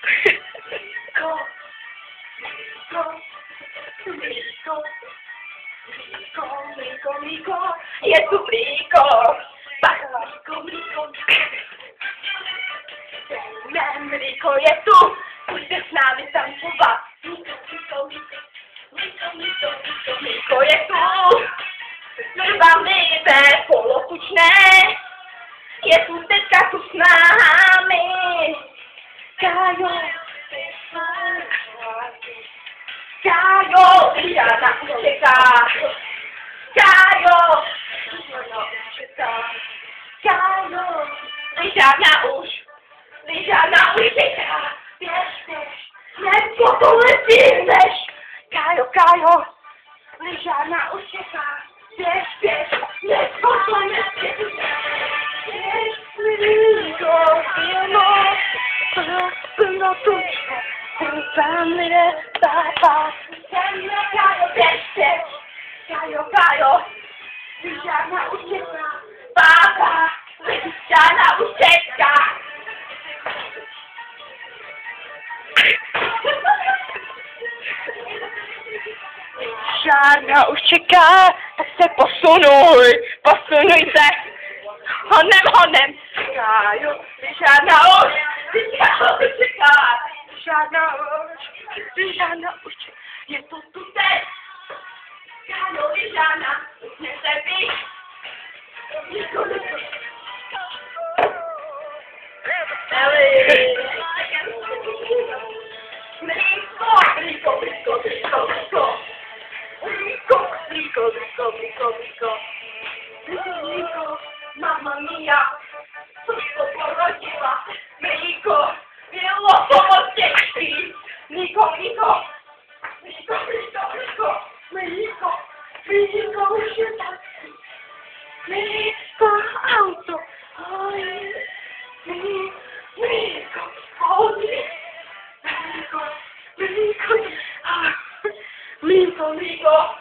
Mlíko, je tu mlíko, mlíko je tu, pojďte s námi tancovat. Mlíko je tu, mrvavlivé, polotučné, je tu teďka tu s námi. Kájo, Ližána utěká. Kájo, Ližána už čeká. Běž, hned potom letíme. Kájo, Ližána už čeká. Běž, hned potom letíme. Mlíko, plno tučné, tam lidé tápá. Kájo, běž. Kájo, Ližána už čeká. Pápa, Ližána už čeká. Ližána už čeká, tak se posunuj se. Honem. Kájo, Ližána už čeká. Ližána už čeká. Je to tu teď. Kájo, Ližána, usměřte bych. Mlíko, mamma mia, co to porodila? Mlíko, bylo pomoc dětství. Mlíko už je taky. Mlíko, auto, mlíko, hodně. Mlíko. Mlíko.